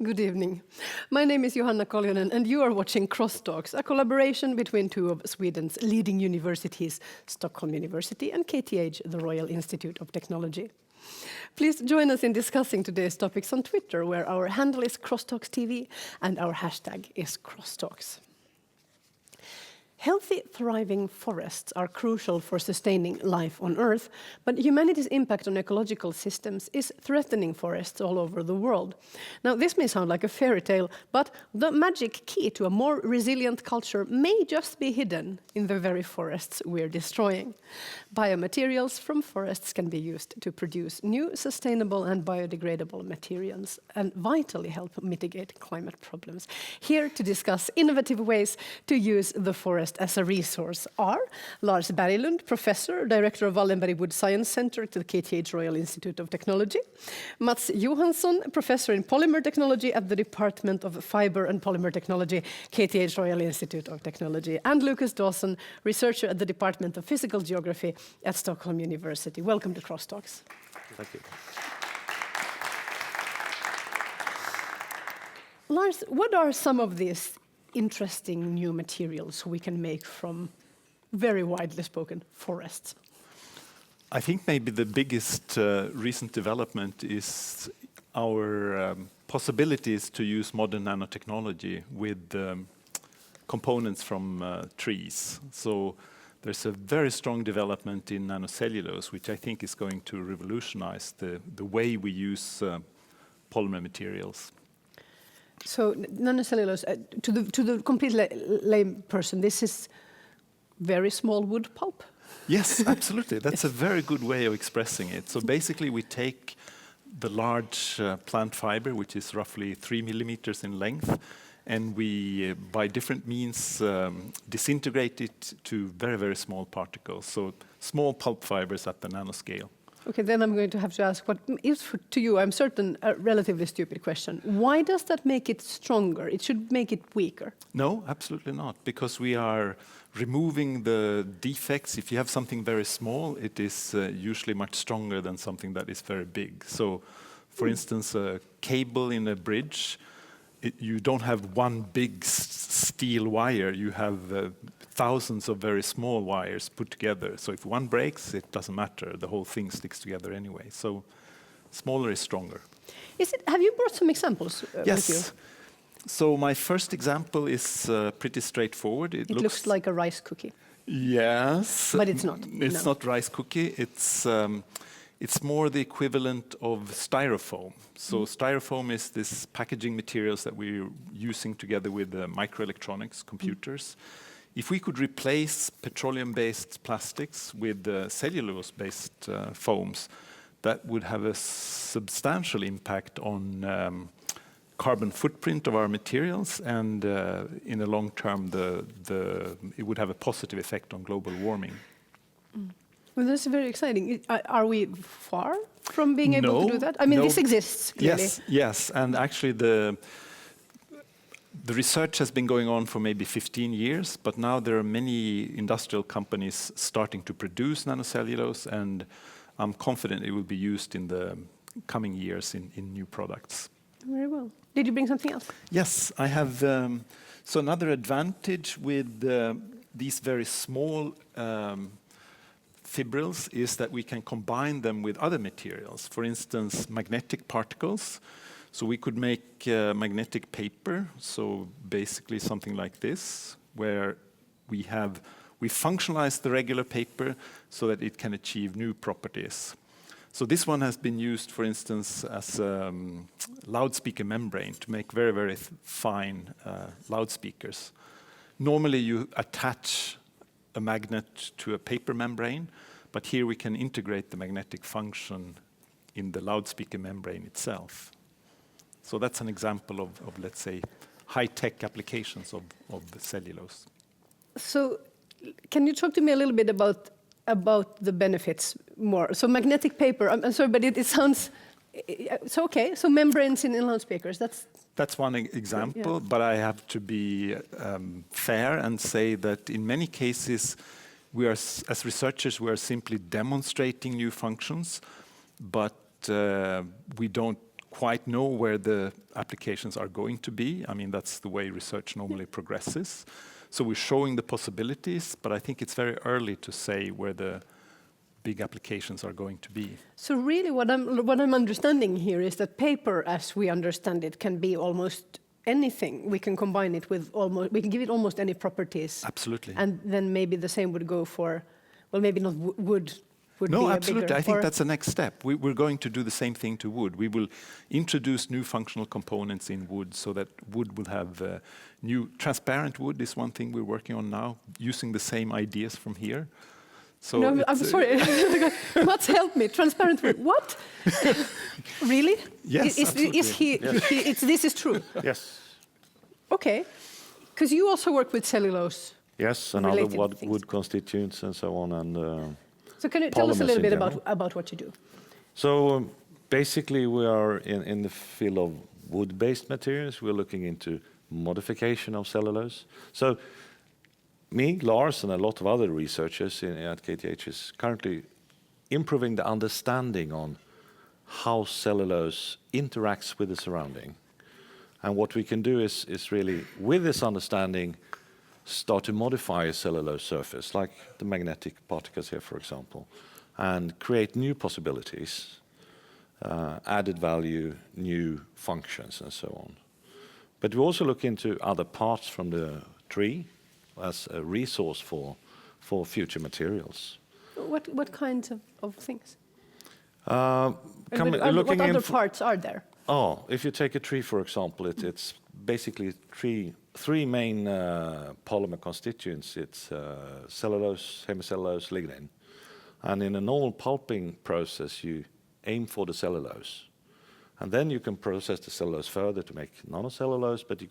Good evening. My name is Johanna Koljonen, and you are watching Crosstalks, a collaboration between two of Sweden's leading universities, Stockholm University and KTH, the Royal Institute of Technology. Please join us in discussing today's topics on Twitter, where our handle is Crosstalks TV and our hashtag is Crosstalks. Healthy, thriving forests are crucial for sustaining life on Earth, but humanity's impact on ecological systems is threatening forests all over the world. Now, this may sound like a fairy tale, but the magic key to a more resilient culture may just be hidden in the very forests we're destroying. Biomaterials from forests can be used to produce new, sustainable and biodegradable materials and vitally help mitigate climate problems. Here to discuss innovative ways to use the forest as a resource are Lars Berglund, Professor, Director of Wallenberg Wood Science Center at the KTH Royal Institute of Technology, Mats Johansson, Professor in Polymer Technology at the Department of Fibre and Polymer Technology, KTH Royal Institute of Technology, and Lucas Dawson, Researcher at the Department of Physical Geography at Stockholm University. Welcome to Crosstalks. Thank you. Lars, what are some of these interesting new materials we can make from very widely spoken forests? I think maybe the biggest recent development is our possibilities to use modern nanotechnology with components from trees. So there's a very strong development in nanocellulose, which I think is going to revolutionize the way we use polymer materials. So nanocellulose, to the complete lame person, this is very small wood pulp? Yes, absolutely. That's a very good way of expressing it. So basically we take the large plant fiber, which is roughly 3 millimeters in length, and we, by different means, disintegrate it to very, very small particles. So small pulp fibers at the nanoscale. Okay, then I'm going to have to ask what is, to you, I'm certain, a relatively stupid question. Why does that make it stronger? It should make it weaker. No, absolutely not, because we are removing the defects. If you have something very small, it is usually much stronger than something that is very big. So, for instance, a cable in a bridge, you don't have one big steel wire, you have thousands of very small wires put together. So if one breaks, it doesn't matter, the whole thing sticks together anyway. So smaller is stronger. Have you brought some examples with you? Yes. So my first example is pretty straightforward. It looks like a rice cookie. Yes. But it's not. It's not rice cookie. It's more the equivalent of styrofoam. So styrofoam is this packaging materials that we're using together with microelectronics, computers. If we could replace petroleum-based plastics with cellulose-based foams, that would have a substantial impact on carbon footprint of our materials, and in the long term, it would have a positive effect on global warming. Well, that's very exciting. Are we far from being able to do that? I mean, this exists, clearly. Yes, and actually the research has been going on for maybe 15 years, but now there are many industrial companies starting to produce nanocellulose, and I'm confident it will be used in the coming years in new products. Very well. Did you bring something else? Yes, I have. So another advantage with these very small fibrils is that we can combine them with other materials. For instance, magnetic particles. So we could make magnetic paper, so basically something like this, where we functionalize the regular paper so that it can achieve new properties. So this one has been used, for instance, as a loudspeaker membrane to make very, very fine loudspeakers. Normally you attach a magnet to a paper membrane, but here we can integrate the magnetic function in the loudspeaker membrane itself. So that's an example of let's say, high-tech applications of the cellulose. So can you talk to me a little bit about the benefits more? So magnetic paper, I'm sorry, but it sounds, so okay, so membranes in loudspeakers, that's one example, yeah. But I have to be fair and say that in many cases, we are, as researchers, we are simply demonstrating new functions, but we don't quite know where the applications are going to be. I mean, that's the way research normally progresses. So we're showing the possibilities, but I think it's very early to say where the big applications are going to be. So really what I'm understanding here is that paper, as we understand it, can be almost anything. We can combine it with we can give it almost any properties. Absolutely. And then maybe the same would go for, well, maybe not wood. No, absolutely. I think that's the next step. We're going to do the same thing to wood. We will introduce new functional components in wood so that wood will have new transparent wood is one thing we're working on now, using the same ideas from here. So no, I'm sorry. Mats, help me. Transparent wood. What? Really? Yes, absolutely. This is true? Yes. Okay. Because you also work with cellulose. Yes, and other wood constituents and so on. And so can you tell us a little bit about what you do? So basically we are in the field of wood-based materials. We're looking into modification of cellulose. So me, Lars, and a lot of other researchers at KTH is currently improving the understanding on how cellulose interacts with the surrounding. And what we can do is really, with this understanding, start to modify a cellulose surface, like the magnetic particles here, for example, and create new possibilities, added value, new functions, and so on. But we also look into other parts from the tree as a resource for future materials. What kinds of things? What other parts are there? Oh, if you take a tree, for example, it's basically three main polymer constituents. It's cellulose, hemicellulose, lignin. And in a normal pulping process, you aim for the cellulose. And then you can process the cellulose further to make nanocellulose, but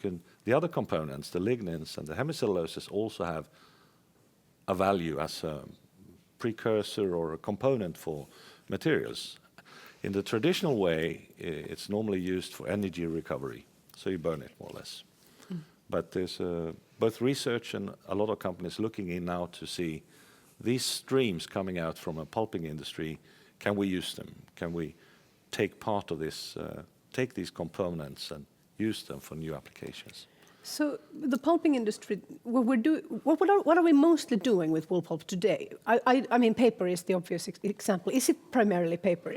the other components, the lignins and the hemicelluloses, also have a value as a precursor or a component for materials. In the traditional way, it's normally used for energy recovery, so you burn it more or less. But there's both research and a lot of companies looking in now to see these streams coming out from a pulping industry, can we use them? Can we take part of this, take these components and use them for new applications? So the pulping industry, what are we mostly doing with wool pulp today? I mean, paper is the obvious example. Is it primarily paper?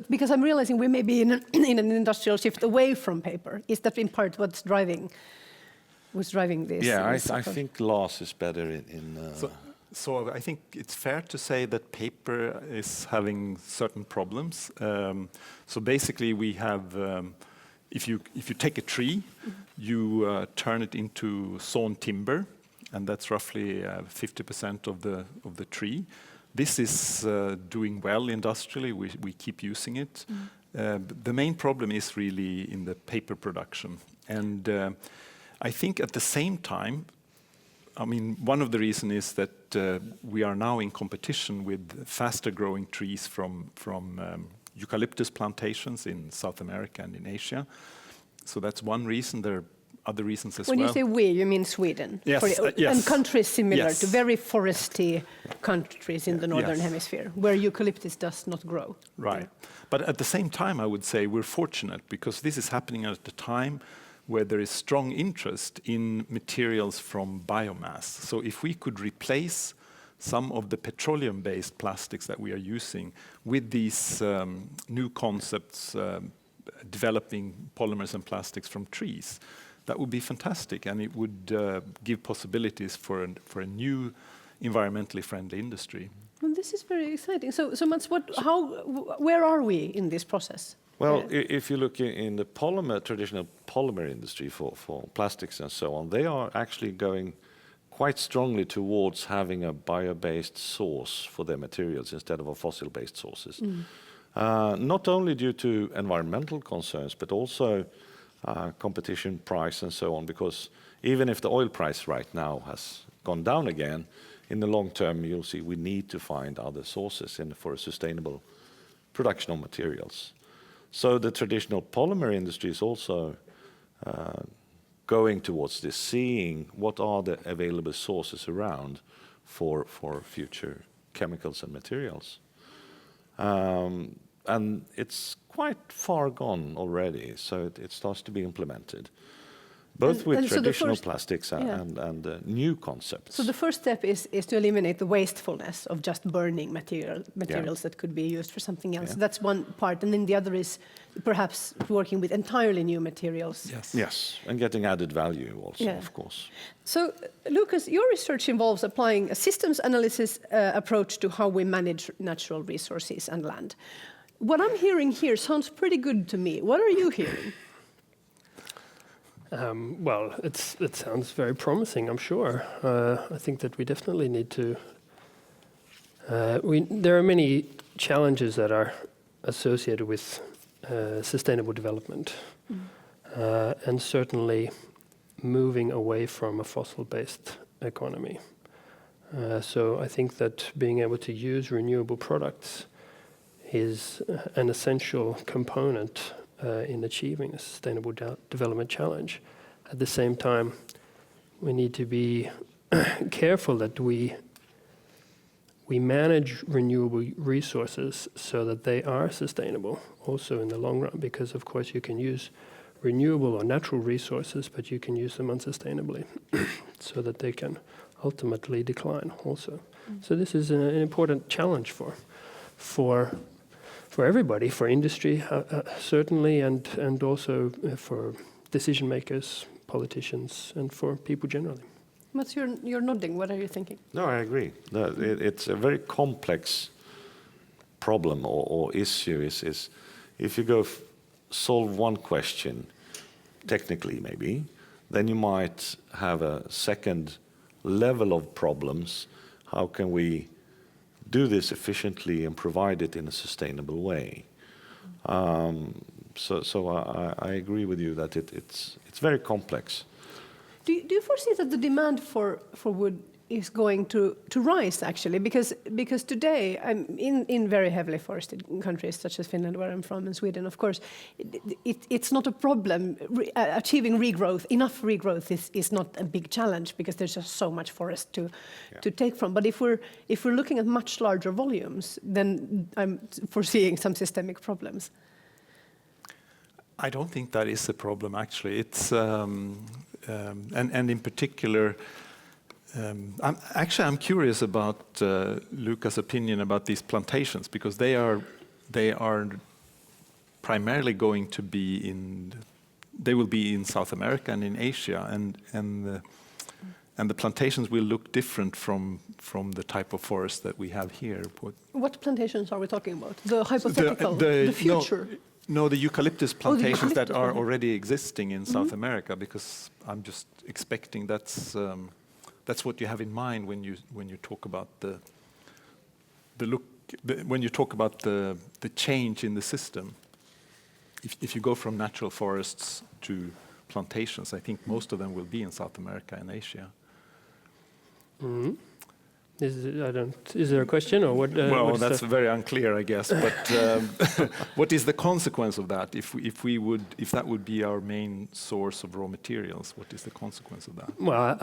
Because I'm realizing we may be in an industrial shift away from paper. Is that in part what's driving this? Yeah, I think Lars is better in So I think it's fair to say that paper is having certain problems. So basically we have, if you take a tree, you turn it into sawn timber, and that's roughly 50% of the tree. This is doing well industrially. We keep using it. The main problem is really in the paper production. And I think at the same time, I mean, one of the reasons is that we are now in competition with faster growing trees from eucalyptus plantations in South America and in Asia. So that's one reason. There are other reasons as well. When you say we, you mean Sweden? Yes. Yes. And countries similar Yes. to very foresty countries in the northern Yes. hemisphere, where eucalyptus does not grow. Right. Yeah. But at the same time, I would say we're fortunate because this is happening at a time where there is strong interest in materials from biomass. So if we could replace some of the petroleum-based plastics that we are using with these new concepts, developing polymers and plastics from trees, that would be fantastic, and it would give possibilities for a new environmentally friendly industry. Well, this is very exciting. So Mats, where are we in this process? Well, if you look in the traditional polymer industry for plastics and so on, they are actually going quite strongly towards having a bio-based source for their materials instead of a fossil-based sources. Not only due to environmental concerns, but also competition, price, and so on, because even if the oil price right now has gone down again, in the long term, you'll see we need to find other sources for a sustainable production of materials. So the traditional polymer industry is also going towards this, seeing what are the available sources around for future chemicals and materials. and it's quite far gone already, so it starts to be implemented, both with so the traditional first- plastics yeah. and new concepts. So the first step is to eliminate the wastefulness of just burning materials that could be used for something else. Yeah. That's one part, and then the other is perhaps working with entirely new materials. Yes, and getting added value also, Yeah. of course. So, Lucas, your research involves applying a systems analysis approach to how we manage natural resources and land. What I'm hearing here sounds pretty good to me. What are you hearing? Well, it sounds very promising, I'm sure. I think that we definitely need to... there are many challenges that are associated with sustainable development. And certainly moving away from a fossil-based economy. So I think that being able to use renewable products is an essential component in achieving a sustainable development challenge. At the same time, we need to be careful that we manage renewable resources so that they are sustainable also in the long run, because of course you can use renewable or natural resources, but you can use them unsustainably so that they can ultimately decline also. So this is an important challenge for everybody, for industry certainly, and also for decision makers, politicians, and for people generally. Mats, you're nodding. What are you thinking? No, I agree. It's a very complex problem or issue. Is if you go solve one question, technically maybe, then you might have a second level of problems. How can we do this efficiently and provide it in a sustainable way? So I agree with you that it's very complex. Do you foresee that the demand for wood is going to rise, actually? Because today, in very heavily forested countries such as Finland, where I'm from, and Sweden, of course, it's not a problem. Achieving regrowth, enough regrowth is not a big challenge because there's just so much forest to take from. But if we're looking at much larger volumes, then I'm foreseeing some systemic problems. I don't think that is a problem, actually. It's and in particular, I'm curious about Luca's opinion about these plantations, because they are primarily going to be they will be in South America and in Asia, and the plantations will look different from the type of forest that we have here. What plantations are we talking about? The hypothetical, the future? No, the eucalyptus plantations that are okay. already existing in South America, because I'm just expecting that's what you have in mind when you talk about when you talk about the change in the system. If you go from natural forests to plantations, I think most of them will be in South America and Asia. Mm-hmm. Is there a question or what? Well, that's very unclear, I guess. But what is the consequence of that? If that would be our main source of raw materials, what is the consequence of that? Well,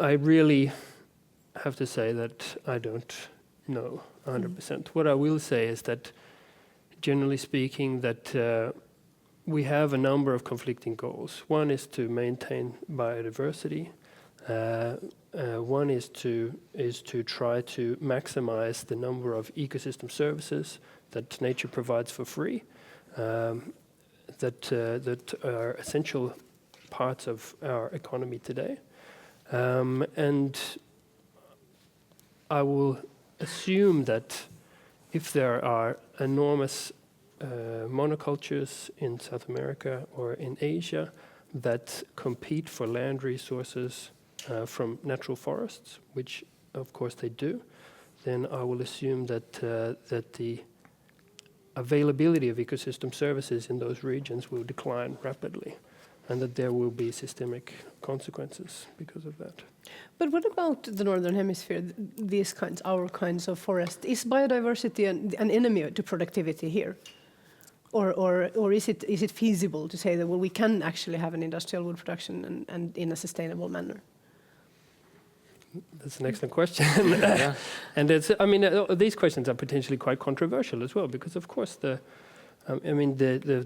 I really have to say that I don't know 100%. What I will say is that, generally speaking, that we have a number of conflicting goals. One is to maintain biodiversity. One is to try to maximize the number of ecosystem services that nature provides for free, that are essential parts of our economy today. And I will assume that if there are enormous monocultures in South America or in Asia that compete for land resources from natural forests, which of course they do, then I will assume that the availability of ecosystem services in those regions will decline rapidly, and that there will be systemic consequences because of that. But what about the Northern Hemisphere, our kinds of forest? Is biodiversity an enemy to productivity here? Or is it feasible to say that, well, we can actually have an industrial wood production and in a sustainable manner? That's an excellent question. And these questions are potentially quite controversial as well, because of course the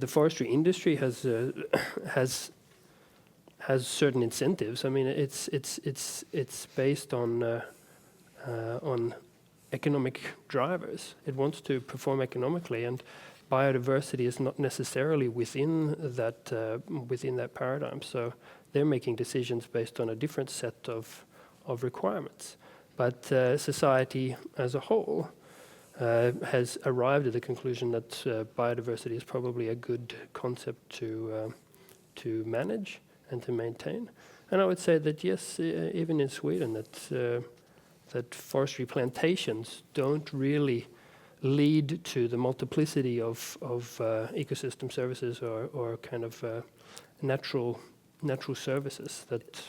forestry industry has certain incentives. I mean, it's based on economic drivers. It wants to perform economically, and biodiversity is not necessarily within that paradigm. So they're making decisions based on a different set of requirements. But society as a whole has arrived at the conclusion that biodiversity is probably a good concept to manage and to maintain. And I would say that yes, even in Sweden, that forestry plantations don't really lead to the multiplicity of ecosystem services or kind of natural services that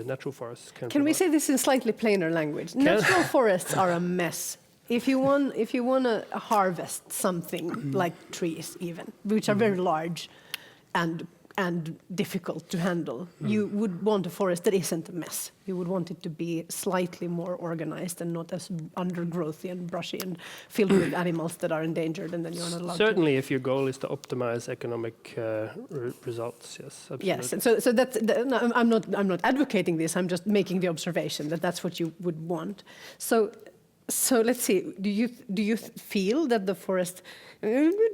natural forests can. Can we say this in slightly plainer language? Natural forests are a mess. If you want to harvest something like trees, even which are very large and difficult to handle, you would want a forest that isn't a mess. You would want it to be slightly more organized and not as undergrowthy and brushy and filled with animals that are endangered, and then you're not allowed Certainly, if your goal is to optimize economic results, yes, absolutely. Yes, so that's no, I'm not advocating this. I'm just making the observation that that's what you would want. So let's see. Do you feel that the forest?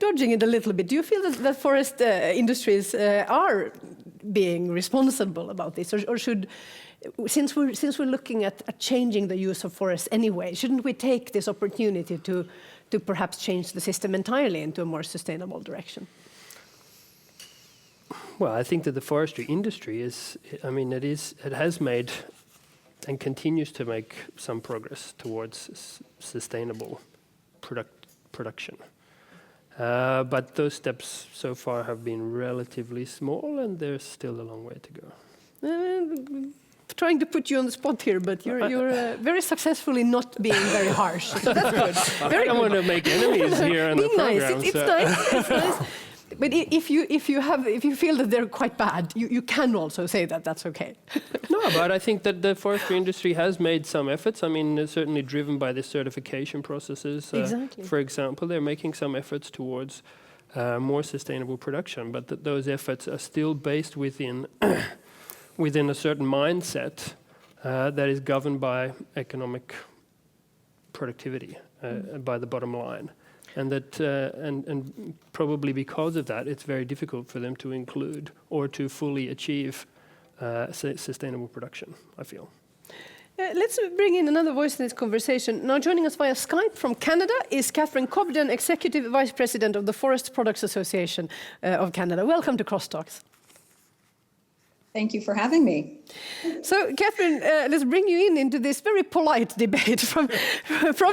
Dodging it a little bit. Do you feel that forest industries are being responsible about this, or should, since we're looking at changing the use of forests anyway, shouldn't we take this opportunity to perhaps change the system entirely into a more sustainable direction? Well, I think that the forestry industry it has made and continues to make some progress towards sustainable production. But those steps so far have been relatively small, and there's still a long way to go. Trying to put you on the spot here, but you're very successfully not being very harsh. So that's good. I don't want to make enemies here on the program. It's nice. It's nice. But if you feel that they're quite bad, you can also say that. That's okay. No, but I think that the forestry industry has made some efforts. I mean, certainly driven by the certification processes. Exactly. For example, they're making some efforts towards more sustainable production, but those efforts are still based within a certain mindset that is governed by economic productivity, by the bottom line. And that, and probably because of that, it's very difficult for them to include or to fully achieve sustainable production, I feel. Let's bring in another voice in this conversation. Now joining us via Skype from Canada is Catherine Cobden, Executive Vice President of the Forest Products Association of Canada. Welcome to Crosstalks. Thank you for having me. So, Catherine, let's bring you into this very polite debate from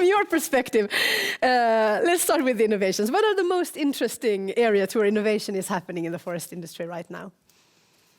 your perspective. Let's start with innovations. What are the most interesting areas where innovation is happening in the forest industry right now?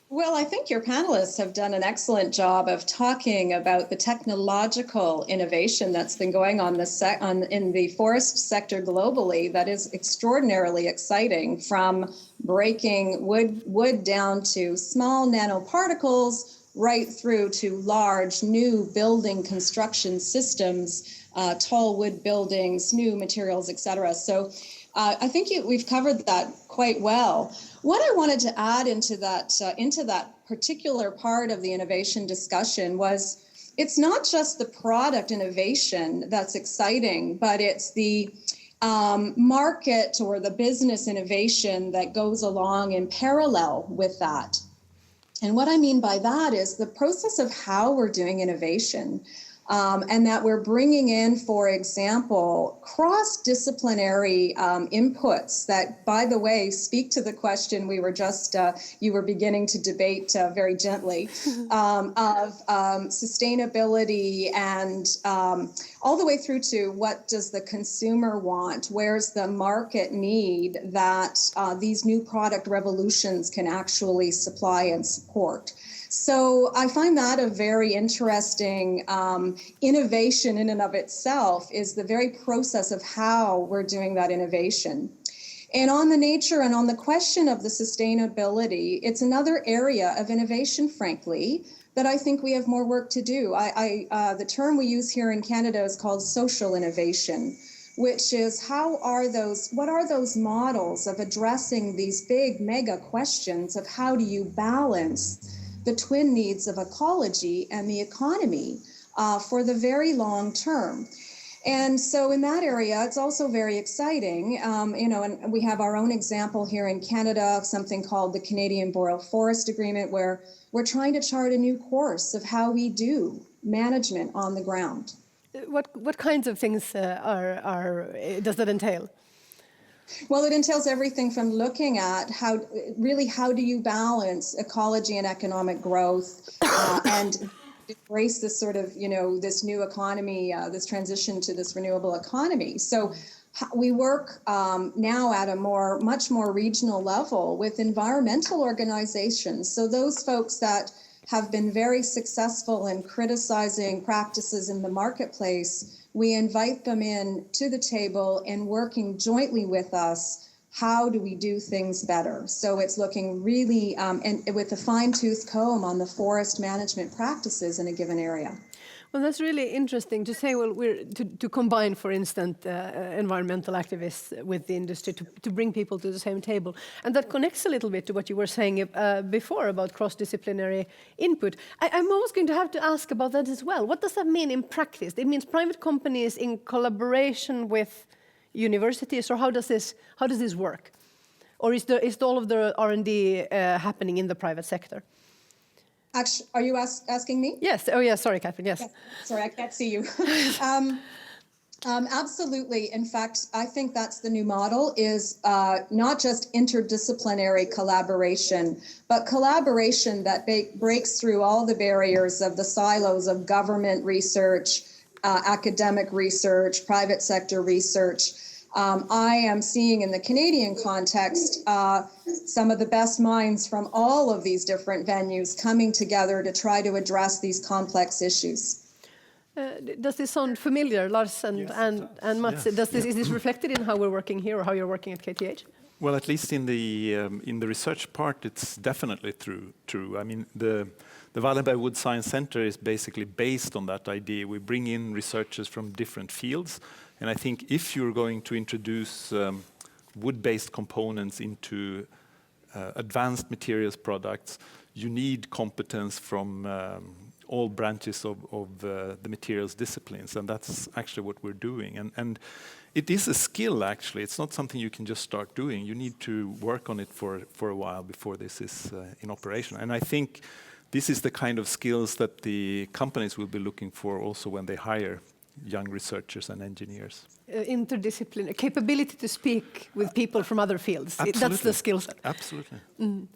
Well, I think your panelists have done an excellent job of talking about the technological innovation that's been going on in the forest sector globally that is extraordinarily exciting, from breaking wood down to small nanoparticles right through to large new building construction systems, tall wood buildings, new materials, etc. So I think we've covered that quite well. What I wanted to add into that particular part of the innovation discussion was it's not just the product innovation that's exciting, but it's the market or the business innovation that goes along in parallel with that. And what I mean by that is the process of how we're doing innovation. And that we're bringing in, for example, cross-disciplinary inputs that, by the way, speak to the question we were just, you were beginning to debate very gently, of sustainability and all the way through to what does the consumer want? Where's the market need that these new product revolutions can actually supply and support? So I find that a very interesting innovation in and of itself, is the very process of how we're doing that innovation. And on the nature and on the question of the sustainability, it's another area of innovation, frankly, that I think we have more work to do. The term we use here in Canada is called social innovation, which is what are those models of addressing these big mega questions of how do you balance the twin needs of ecology and the economy for the very long term. And so in that area, it's also very exciting, and we have our own example here in Canada, something called the Canadian Boreal Forest Agreement, where we're trying to chart a new course of how we do management on the ground. What kinds of things does that entail? Well, it entails everything from looking at how do you balance ecology and economic growth and embrace this sort of, this new economy, this transition to this renewable economy. So we work now at a much more regional level with environmental organizations. So those folks that have been very successful in criticizing practices in the marketplace, we invite them in to the table and working jointly with us. How do we do things better? So it's looking really and with a fine-tooth comb on the forest management practices in a given area. Well, that's really interesting to say. Well, we're to combine, for instance, environmental activists with the industry to bring people to the same table, and that connects a little bit to what you were saying before about cross-disciplinary input. I'm always going to have to ask about that as well. What does that mean in practice? It means private companies in collaboration with universities, or how does this work? Or is all of the R&D happening in the private sector? Actually, are you asking me? Yes. Oh, yeah. Sorry, Catherine. Yes. Yeah. Sorry, I can't see you. Absolutely. In fact, I think that's the new model is not just interdisciplinary collaboration, but collaboration that breaks through all the barriers of the silos of government research, academic research, private sector research. I am seeing in the Canadian context some of the best minds from all of these different venues coming together to try to address these complex issues. Does this sound familiar, Lars and Mats? Yes. Is this reflected in how we're working here or how you're working at KTH? Well, at least in the research part, it's definitely true. I mean, the Wallenberg Wood Science Center is basically based on that idea. We bring in researchers from different fields, and I think if you're going to introduce wood-based components into advanced materials products, you need competence from all branches of the materials disciplines, and that's actually what we're doing. And it is a skill, actually. It's not something you can just start doing. You need to work on it for a while before this is in operation. And I think this is the kind of skills that the companies will be looking for also when they hire young researchers and engineers. Interdisciplinary capability to speak with people from other fields. That's the skill set. Absolutely. Mm.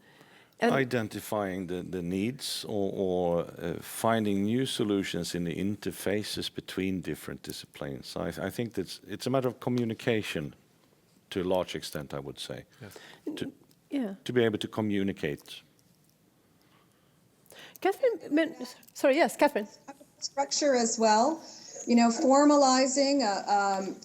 Identifying the needs or finding new solutions in the interfaces between different disciplines. I think it's a matter of communication to a large extent, I would say. Yes. To be able to communicate. Catherine, sorry, yes, Catherine. Structure as well. Formalizing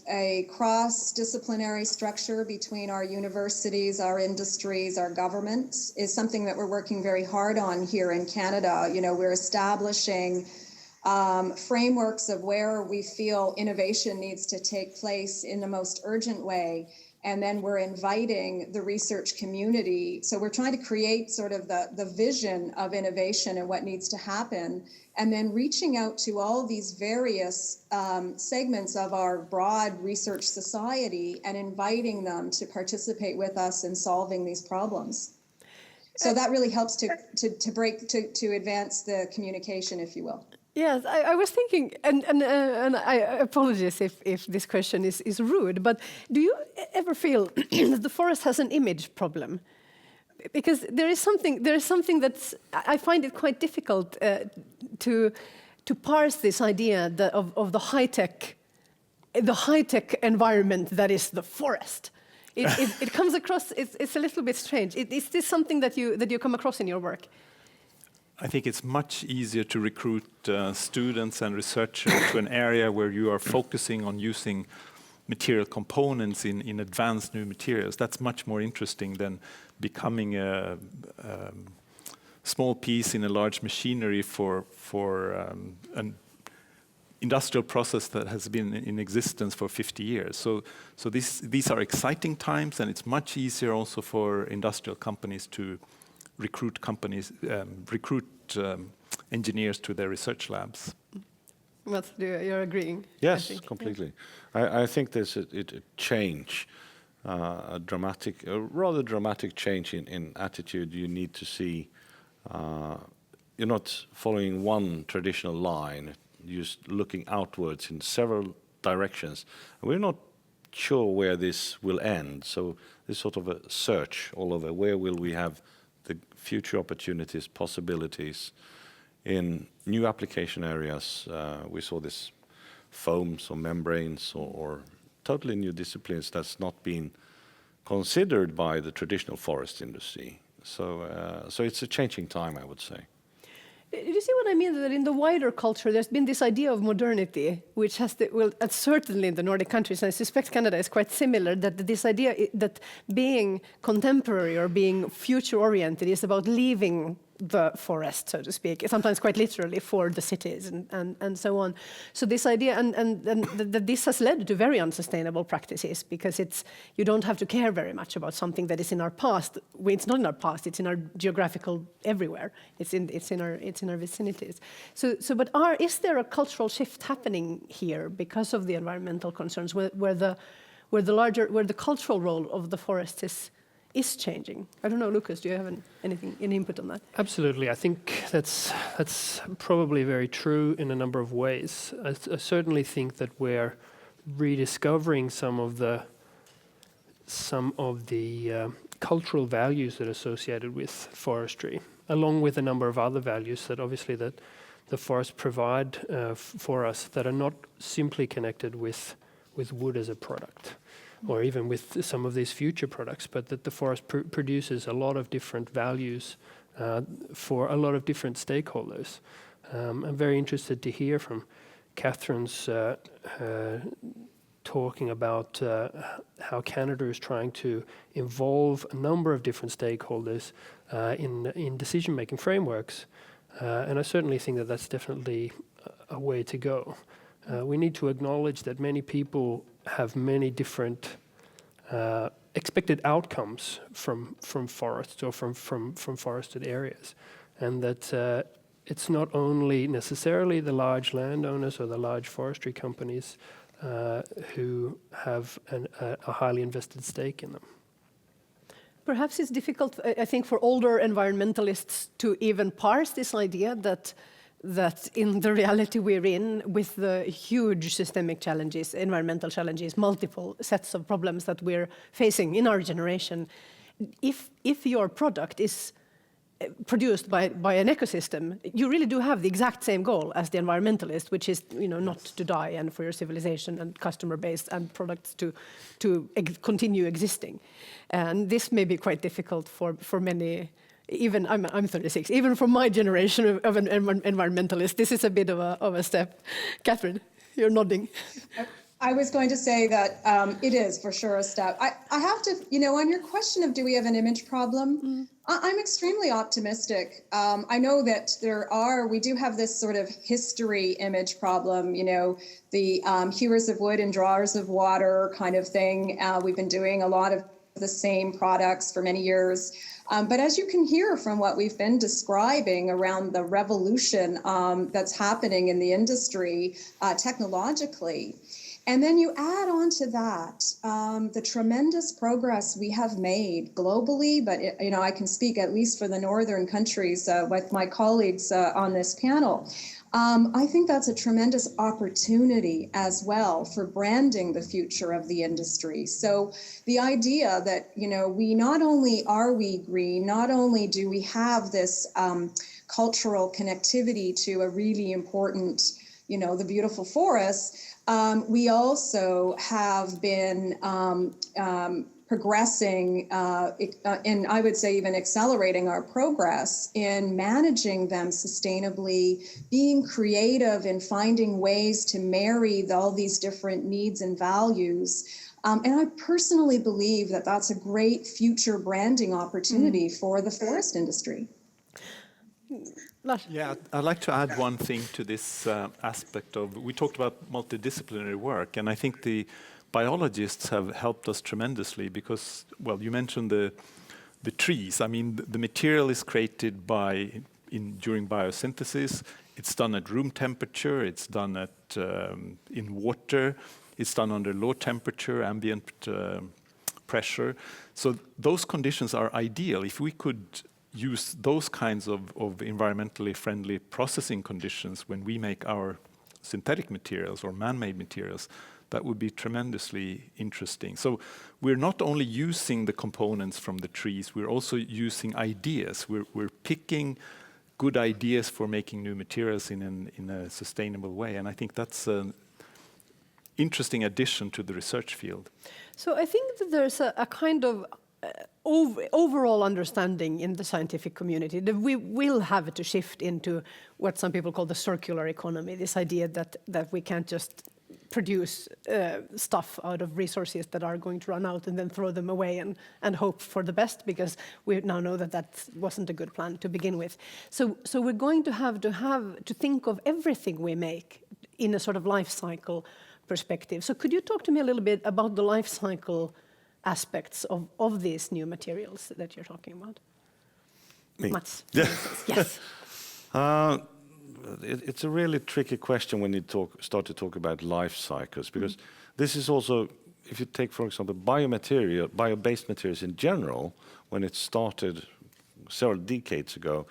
a cross-disciplinary structure between our universities, our industries, our governments is something that we're working very hard on here in Canada. We're establishing frameworks of where we feel innovation needs to take place in the most urgent way. And then we're inviting the research community. So we're trying to create sort of the vision of innovation and what needs to happen, and then reaching out to all these various segments of our broad research society and inviting them to participate with us in solving these problems. So that really helps to advance the communication, if you will. Yes, I was thinking, and I apologize if this question is rude, but do you ever feel that the forest has an image problem? Because there is something that's, I find it quite difficult to parse this idea of the high-tech environment that is the forest. It comes across, it's a little bit strange. Is this something that you come across in your work? I think it's much easier to recruit students and researchers to an area where you are focusing on using material components in advanced new materials. That's much more interesting than becoming a small piece in a large machinery for an industrial process that has been in existence for 50 years. So these are exciting times, and it's much easier also for industrial companies to recruit engineers to their research labs. Mats, you're agreeing? Yes, completely. I think there's a change, a rather dramatic change in attitude. You need to see, you're not following one traditional line, you're just looking outwards in several directions. And we're not sure where this will end. So there's sort of a search all over. Where will we have the future opportunities, possibilities in new application areas? We saw this foams or membranes or totally new disciplines that's not been considered by the traditional forest industry. So it's a changing time, I would say. Do you see what I mean? That in the wider culture, there's been this idea of modernity, which has certainly in the Nordic countries, and I suspect Canada is quite similar, that this idea that being contemporary or being future-oriented is about leaving the forest, so to speak, sometimes quite literally for the cities and so on. So this idea, and that this has led to very unsustainable practices, because you don't have to care very much about something that is in our past. It's not in our past; it's in our geographical everywhere. It's in our vicinities. But is there a cultural shift happening here because of the environmental concerns, where the cultural role of the forest is changing? I don't know, Lucas, do you have any input on that? Absolutely. I think that's probably very true in a number of ways. I certainly think that we're rediscovering some of the cultural values that are associated with forestry, along with a number of other values that obviously that the forests provide for us that are not simply connected with wood as a product, or even with some of these future products, but that the forest produces a lot of different values for a lot of different stakeholders. I'm very interested to hear from Catherine's talking about how Canada is trying to involve a number of different stakeholders in decision-making frameworks. And I certainly think that that's definitely a way to go. We need to acknowledge that many people have many different expected outcomes from forests or from forested areas, and that it's not only necessarily the large landowners or the large forestry companies who have a highly invested stake in them. Perhaps it's difficult, I think, for older environmentalists to even parse this idea that in the reality we're in, with the huge systemic challenges, environmental challenges, multiple sets of problems that we're facing in our generation, if your product is produced by an ecosystem, you really do have the exact same goal as the environmentalist, which is not to die, and for your civilization and customer base and products to continue existing. And this may be quite difficult for many. Even I'm 36. Even from my generation of an environmentalist, this is a bit of a step. Catherine, you're nodding. I was going to say that it is for sure a step. I have to, on your question of do we have an image problem, I'm extremely optimistic. I know that we do have this sort of history image problem, the hewers of wood and drawers of water kind of thing. We've been doing a lot of the same products for many years. But as you can hear from what we've been describing around the revolution that's happening in the industry technologically, and then you add on to that the tremendous progress we have made globally, but I can speak at least for the northern countries with my colleagues on this panel. I think that's a tremendous opportunity as well for branding the future of the industry. So the idea that, we not only are we green, not only do we have this cultural connectivity to a really important, the beautiful forests, we also have been progressing and I would say even accelerating our progress in managing them sustainably, being creative in finding ways to marry all these different needs and values. And I personally believe that that's a great future branding opportunity for the forest industry. Lars? Yeah, I'd like to add one thing to this aspect of, we talked about multidisciplinary work, and I think the biologists have helped us tremendously because, well, you mentioned the trees. I mean, the material is created during biosynthesis. It's done at room temperature. It's done at in water. It's done under low temperature, ambient pressure. So those conditions are ideal. If we could use those kinds of environmentally friendly processing conditions when we make our synthetic materials or man-made materials, that would be tremendously interesting. So we're not only using the components from the trees, we're also using ideas. We're picking good ideas for making new materials in a sustainable way. And I think that's an interesting addition to the research field. So I think that there's a kind of overall understanding in the scientific community that we will have to shift into what some people call the circular economy, this idea that we can't just produce stuff out of resources that are going to run out and then throw them away and hope for the best, because we now know that wasn't a good plan to begin with. So we're going to have to think of everything we make in a sort of life cycle perspective. So could you talk to me a little bit about the life cycle aspects of these new materials that you're talking about? Me? Mats. Yeah. Yes. It's a really tricky question when you start to talk about life cycles, because this is also, if you take, for example, bio-based materials in general, when it started several decades ago,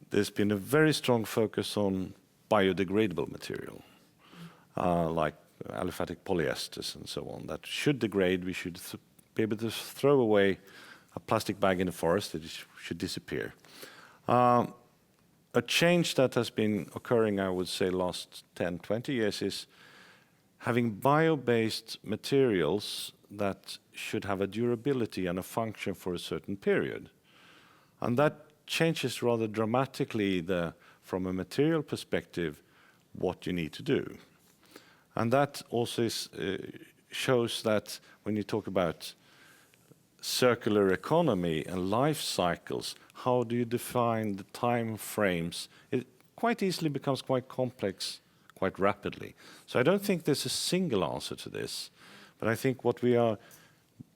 there's been a very strong focus on biodegradable material, like aliphatic polyesters and so on, that should degrade. We should be able to throw away a plastic bag in the forest, it should disappear. A change that has been occurring, I would say, last 10, 20 years is having bio-based materials that should have a durability and a function for a certain period. And that changes rather dramatically from a material perspective what you need to do. And that also shows that when you talk about circular economy and life cycles, how do you define the time frames? It quite easily becomes quite complex quite rapidly. So I don't think there's a single answer to this, but I think what we are,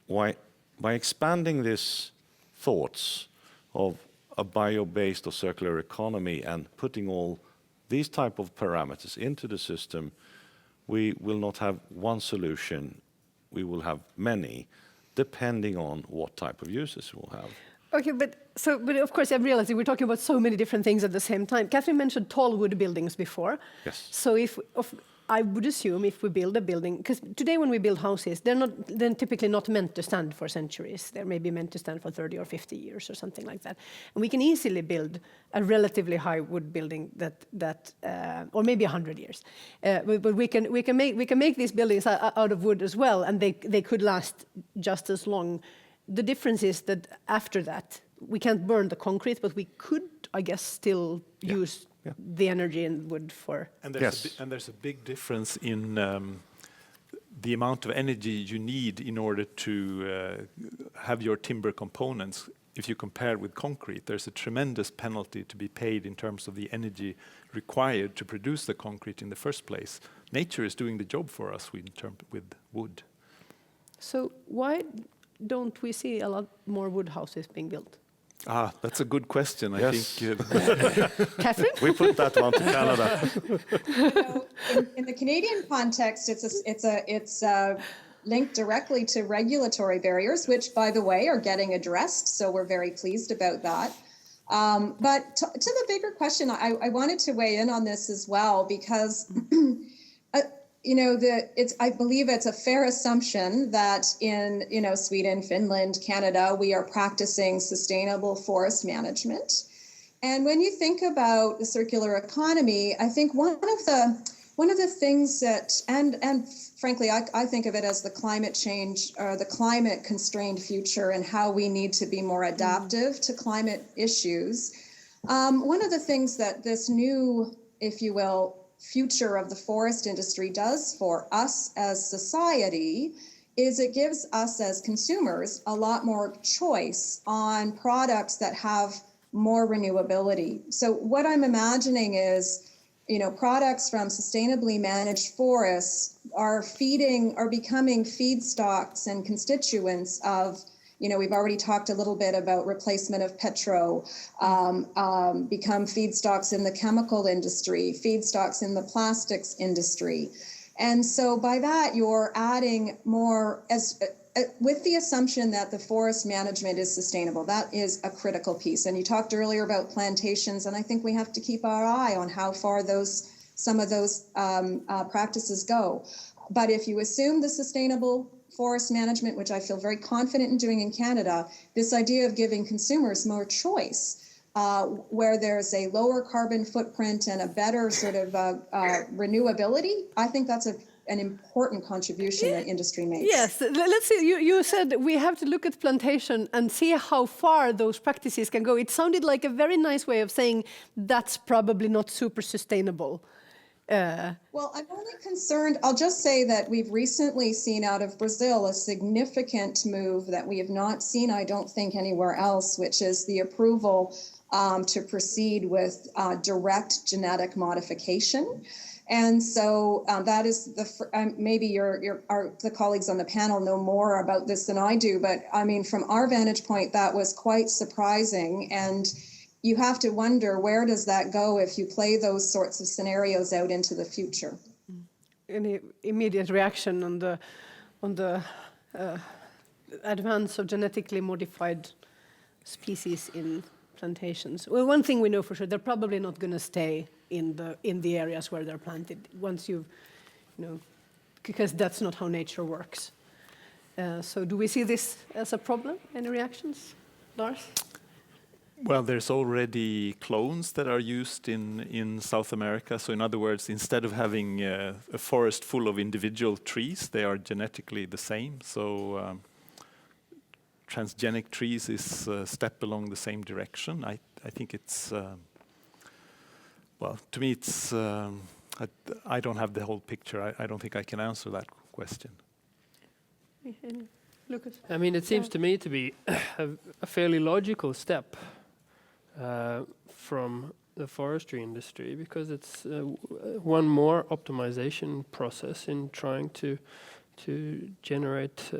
by expanding these thoughts of a bio-based or circular economy and putting all these type of parameters into the system, we will not have one solution, we will have many, depending on what type of uses we'll have. Okay, but of course I realize we're talking about so many different things at the same time. Catherine mentioned tall wood buildings before. Yes. So I would assume if we build a building, because today when we build houses, they're typically not meant to stand for centuries. They're maybe meant to stand for 30 or 50 years or something like that. And we can easily build a relatively high wood building that or maybe 100 years. But we can make these buildings out of wood as well, and they could last just as long. The difference is that after that, we can't burn the concrete, but we could, I guess, still use the energy in wood for... And there's a big difference in the amount of energy you need in order to have your timber components. If you compare with concrete, there's a tremendous penalty to be paid in terms of the energy required to produce the concrete in the first place. Nature is doing the job for us with wood. So why don't we see a lot more wood houses being built? That's a good question. Yes. I think Catherine? We put that one to Canada. So in the Canadian context, it's linked directly to regulatory barriers, which, by the way, are getting addressed. So we're very pleased about that. But to the bigger question, I wanted to weigh in on this as well, because I believe it's a fair assumption that in Sweden, Finland, Canada, we are practicing sustainable forest management. And when you think about the circular economy, I think one of the things that, and frankly, I think of it as the climate change or the climate constrained future and how we need to be more adaptive to climate issues. One of the things that this new, if you will, future of the forest industry does for us as society is it gives us as consumers a lot more choice on products that have more renewability. So what I'm imagining is, products from sustainably managed forests are becoming feedstocks and constituents of, we've already talked a little bit about replacement of become feedstocks in the chemical industry, feedstocks in the plastics industry. And so by that, you're adding more with the assumption that the forest management is sustainable. That is a critical piece. And you talked earlier about plantations, and I think we have to keep our eye on how far some of those practices go. But if you assume the sustainable forest management, which I feel very confident in doing in Canada, this idea of giving consumers more choice, where there's a lower carbon footprint and a better sort of renewability, I think that's an important contribution that industry makes. Yes, let's see. You said we have to look at plantation and see how far those practices can go. It sounded like a very nice way of saying that's probably not super sustainable. Well, I'm only concerned, I'll just say that we've recently seen out of Brazil a significant move that we have not seen, I don't think, anywhere else, which is the approval to proceed with direct genetic modification. And so that is maybe the colleagues on the panel know more about this than I do, but I mean, from our vantage point, that was quite surprising. And you have to wonder, where does that go if you play those sorts of scenarios out into the future? Any immediate reaction on the advance of genetically modified species in plantations? Well, one thing we know for sure, they're probably not going to stay in the areas where they're planted once because that's not how nature works. So do we see this as a problem? Any reactions, Lars? Well, there's already clones that are used in South America. So in other words, instead of having a forest full of individual trees, they are genetically the same. So transgenic trees is a step along the same direction. I think it's, well, to me it's, I don't have the whole picture. I don't think I can answer that question. Lucas? I mean, it seems to me to be a fairly logical step from the forestry industry, because it's one more optimization process in trying to generate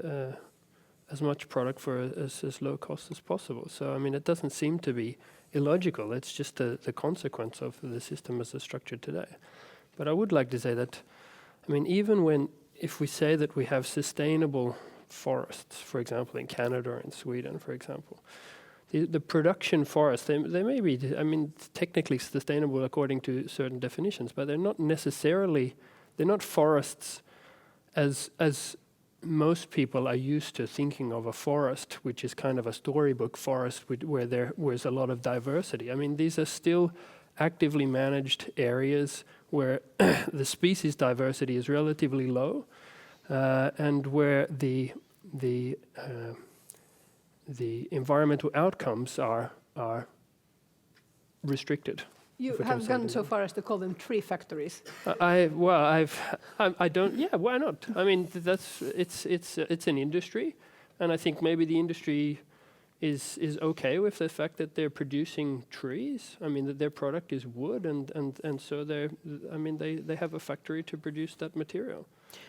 as much product for as low cost as possible. So I mean, it doesn't seem to be illogical. It's just the consequence of the system as it's structured today. But I would like to say that, I mean, even if we say that we have sustainable forests, for example, in Canada or in Sweden, for example, the production forests, they may be, I mean, technically sustainable according to certain definitions, but they're not necessarily, they're not forests as most people are used to thinking of a forest, which is kind of a storybook forest where there was a lot of diversity. I mean, these are still actively managed areas where the species diversity is relatively low, and where the environmental outcomes are restricted. You have gone so far as to call them tree factories. I don't. Yeah, why not? I mean, it's an industry, and I think maybe the industry is okay with the fact that they're producing trees. I mean, that their product is wood, and so they have a factory to produce that material.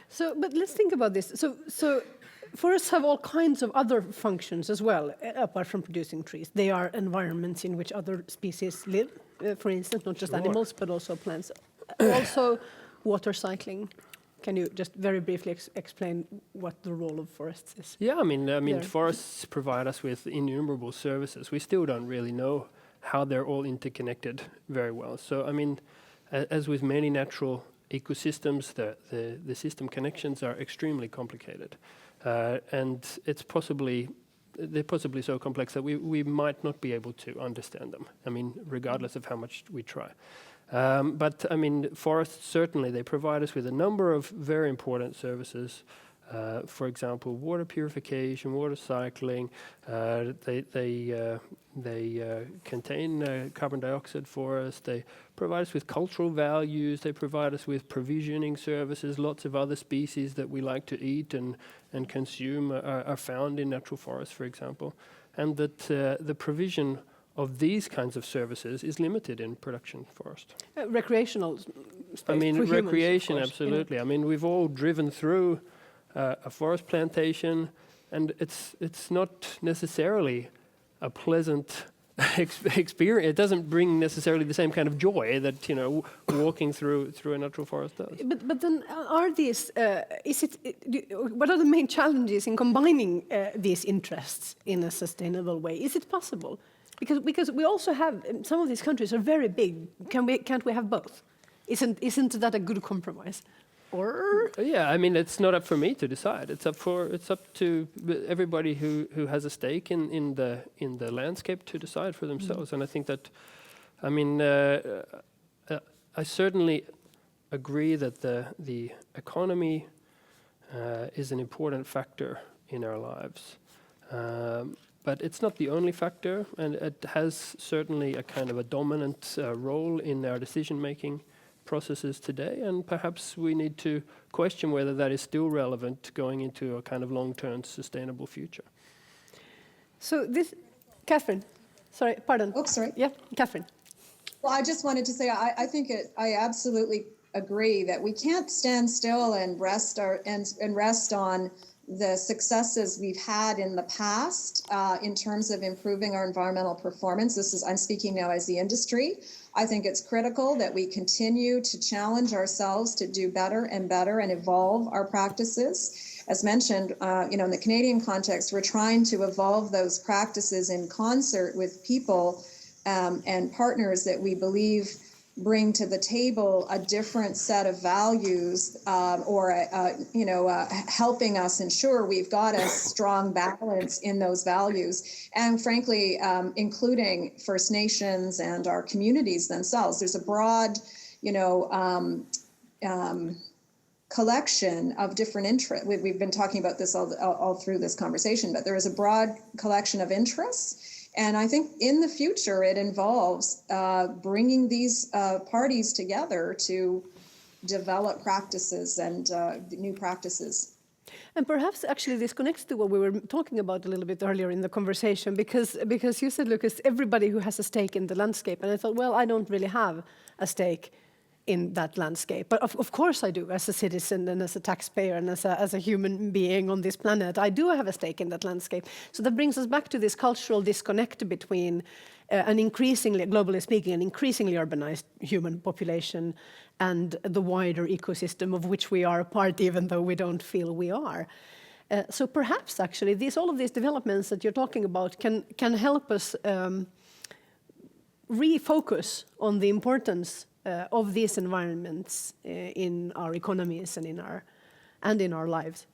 So, but let's think about this. So forests have all kinds of other functions as well, apart from producing trees. They are environments in which other species live, for instance, not just animals, but also plants. Also, water cycling. Can you just very briefly explain what the role of forests is? Yeah, I mean, forests provide us with innumerable services. We still don't really know how they're all interconnected very well. So, I mean, as with many natural ecosystems, the system connections are extremely complicated. And they're possibly so complex that we might not be able to understand them. I mean, regardless of how much we try. But I mean, forests, certainly, they provide us with a number of very important services. For example, water purification, water cycling. They contain carbon dioxide for us. They provide us with cultural values. They provide us with provisioning services. Lots of other species that we like to eat and consume are found in natural forests, for example. And that the provision of these kinds of services is limited in production forest. Recreational space. I mean, for humans, of recreation, course, absolutely. I mean, we've all driven through a forest plantation, and it's not necessarily a pleasant experience. It doesn't bring necessarily the same kind of joy that walking through a natural forest does. But then are these? What are the main challenges in combining these interests in a sustainable way? Is it possible? Because we also have some of these countries are very big. Can't we have both? Isn't that a good compromise? Or yeah, I mean, it's not up for me to decide. It's up to everybody who has a stake in the landscape to decide for themselves. And I think that, I mean, I certainly agree that the economy is an important factor in our lives, but it's not the only factor, and it has certainly a kind of a dominant role in our decision making processes today, and perhaps we need to question whether that is still relevant going into a kind of long-term sustainable future. So this, Catherine, sorry, pardon. Oh, sorry. Yeah, Catherine. Well, I just wanted to say, I absolutely agree that we can't stand still and rest on the successes we've had in the past in terms of improving our environmental performance. I'm speaking now as the industry. I think it's critical that we continue to challenge ourselves to do better and better and evolve our practices. As mentioned, in the Canadian context, we're trying to evolve those practices in concert with people and partners that we believe bring to the table a different set of values helping us ensure we've got a strong balance in those values. And frankly, including First Nations and our communities themselves. There's a broad, collection of different interests. We've been talking about this all through this conversation, but there is a broad collection of interests. And I think in the future, it involves bringing these parties together to develop practices and new practices. And perhaps actually this connects to what we were talking about a little bit earlier in the conversation, because you said, Lucas, everybody who has a stake in the landscape. And I thought, well, I don't really have a stake in that landscape. But of course I do, as a citizen and as a taxpayer and as a human being on this planet. I do have a stake in that landscape. So that brings us back to this cultural disconnect between an increasingly, globally speaking, an increasingly urbanized human population and the wider ecosystem of which we are a part, even though we don't feel we are. So perhaps actually all of these developments that you're talking about can help us refocus on the importance of these environments in our economies and in our lives.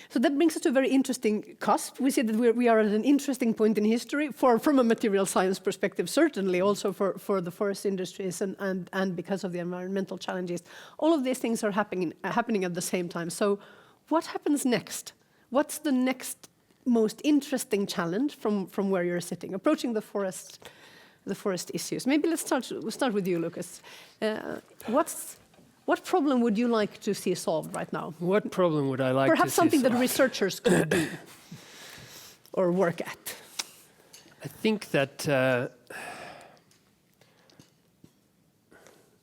So that brings us to a very interesting cusp. We see that we are at an interesting point in history from a material science perspective, certainly also for the forest industries and because of the environmental challenges. All of these things are happening at the same time. So what happens next? What's the next most interesting challenge from where you're sitting, approaching the forest issues? Maybe let's start with you, Lucas. What problem would you like to see solved right now? What problem would I like to see Perhaps something solved? that researchers could do or work at. I think that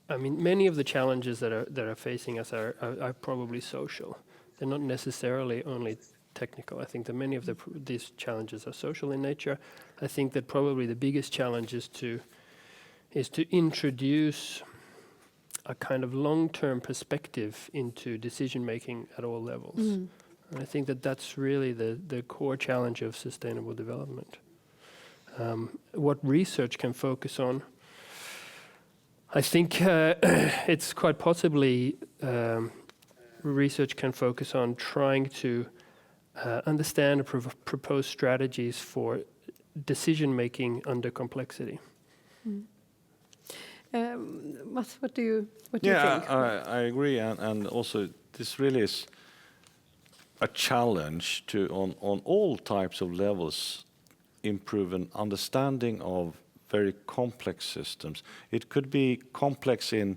many of the challenges that are facing us are probably social. They're not necessarily only technical. I think that many of these challenges are social in nature. I think that probably the biggest challenge is to introduce a kind of long-term perspective into decision-making at all levels. Mm. And I think that that's really the core challenge of sustainable development. What research can focus on, I think it's quite possibly research can focus on trying to understand and propose strategies for decision-making under complexity. Mm. What do you think? I agree, and also this really is a challenge to on all types of levels improve an understanding of very complex systems. It could be complex in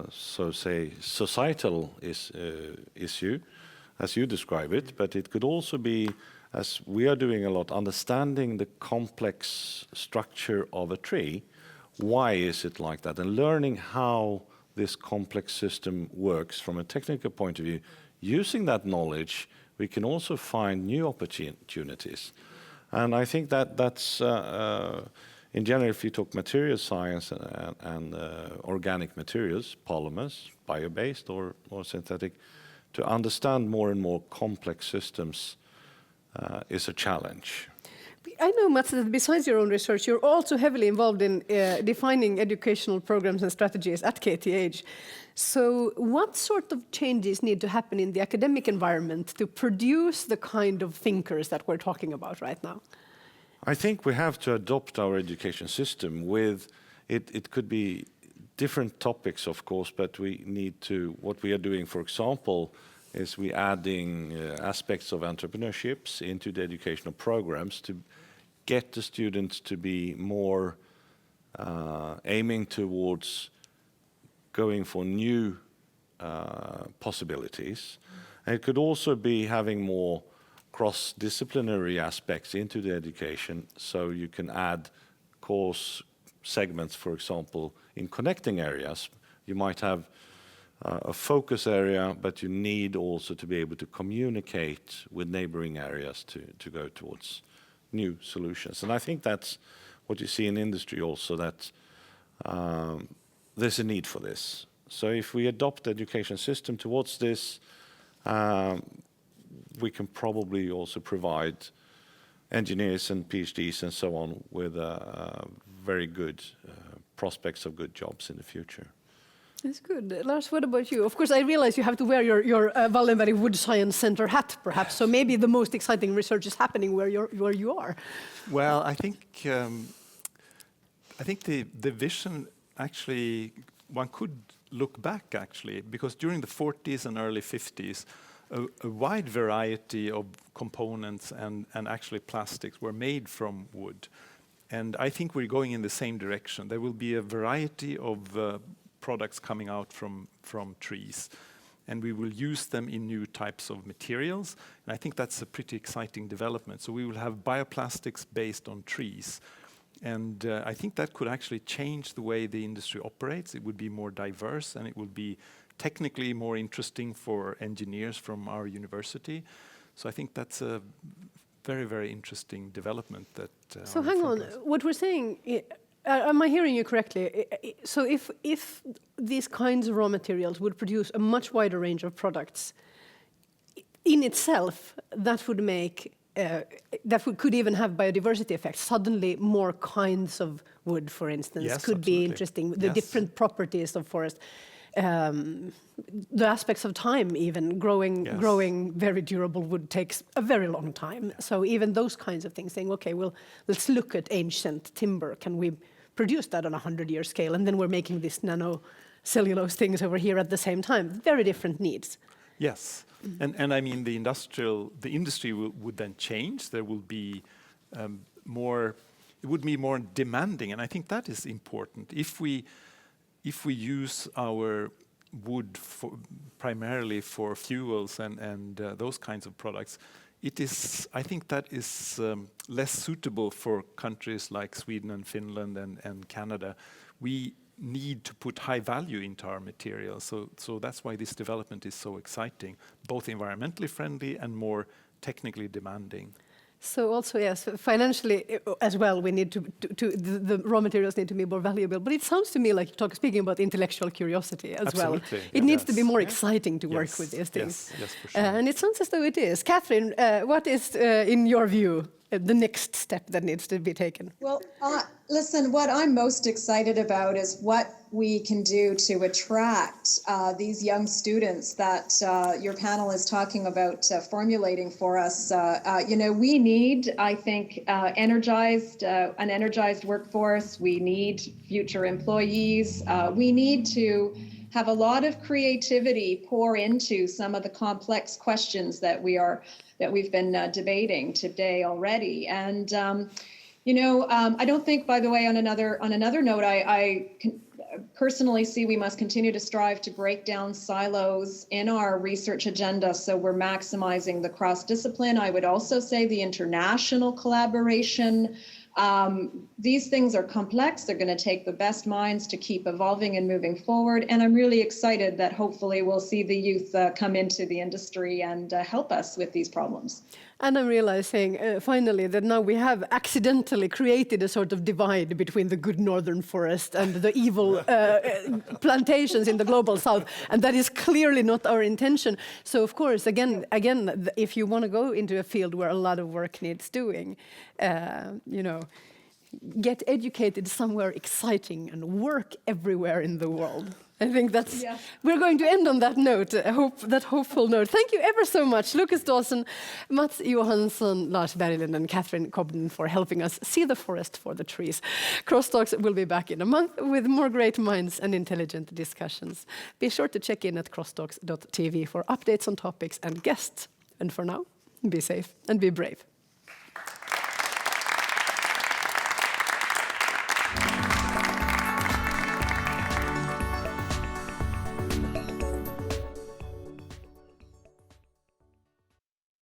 societal issue, as you describe it, but it could also be as we are doing a lot, understanding the complex structure of a tree. Why is it like that? And learning how this complex system works from a technical point of view. Using that knowledge, we can also find new opportunities. And I think that's, in general, if you talk material science and organic materials, polymers, bio-based or synthetic, to understand more and more complex systems is a challenge. I know, Mats, that besides your own research, you're also heavily involved in defining educational programs and strategies at KTH. So what sort of changes need to happen in the academic environment to produce the kind of thinkers that we're talking about right now? I think we have to adopt our education system with, it could be different topics, of course, but we need to, what we are doing, for example, is we adding aspects of entrepreneurships into the educational programs to get the students to be more aiming towards going for new possibilities. And it could also be having more cross-disciplinary aspects into the education, so you can add course segments, for example, in connecting areas. You might have a focus area, but you need also to be able to communicate with neighboring areas to go towards new solutions. And I think that's what you see in industry also, that there's a need for this. So if we adopt the education system towards this, we can probably also provide engineers and PhDs and so on with very good prospects of good jobs in the future. That's good. Lars, what about you? Of course, I realize you have to wear your Wallenberg Wood Science Center hat, perhaps. So maybe the most exciting research is happening where you are. Well, I think the vision, actually, one could look back, actually, because during the 40s and early 50s, a wide variety of components and actually plastics were made from wood. And I think we're going in the same direction. There will be a variety of products coming out from trees, and we will use them in new types of materials. And I think that's a pretty exciting development. So we will have bioplastics based on trees. And I think that could actually change the way the industry operates. It would be more diverse, and it would be technically more interesting for engineers from our university. So I think that's a very, very interesting development. So hang on, what we're saying, am I hearing you correctly? So if these kinds of raw materials would produce a much wider range of products, in itself, that would make, could even have biodiversity effects. Suddenly more kinds of wood, for instance, yes, could absolutely. be interesting. The different properties of forest. The aspects of time, even growing very durable wood takes a very long time. So even those kinds of things, saying, okay, well, let's look at ancient timber. Can we produce that on a 100-year scale? And then we're making these nanocellulose things over here at the same time. Very different needs. Yes, and I mean the industry would then change. There will be more. It would be more demanding, and I think that is important. If we use our wood primarily for fuels and those kinds of products, I think that is less suitable for countries like Sweden and Finland and Canada. We need to put high value into our materials. So that's why this development is so exciting, both environmentally friendly and more technically demanding. So also, yes, financially as well, we need the raw materials need to be more valuable. But it sounds to me like you're speaking about intellectual curiosity as Absolutely. well. It needs to be more exciting to work with these things. Yes, for sure. And it sounds as though it is. Catherine, what is, in your view, the next step that needs to be taken? Well, listen, what I'm most excited about is what we can do to attract these young students that your panel is talking about formulating for us. We need, I think, an energized workforce. We need future employees. We need to have a lot of creativity pour into some of the complex questions that we've been debating today already. And I don't think, by the way, on another note, I personally see we must continue to strive to break down silos in our research agenda, so we're maximizing the cross-discipline. I would also say the international collaboration. These things are complex. They're going to take the best minds to keep evolving and moving forward. And I'm really excited that hopefully we'll see the youth come into the industry and help us with these problems. And I'm realizing finally that now we have accidentally created a sort of divide between the good northern forest and the evil plantations in the global south, and that is clearly not our intention. So of course, again, if you want to go into a field where a lot of work needs doing, get educated somewhere exciting and work everywhere in the world. I think that's, we're going to end on that note, that hopeful note. Thank you ever so much, Lucas Dawson, Mats Johansson, Lars Berglund, and Catherine Cobden for helping us see the forest for the trees. Crosstalks will be back in a month with more great minds and intelligent discussions. Be sure to check in at crosstalks.tv for updates on topics and guests. And for now, be safe and be brave.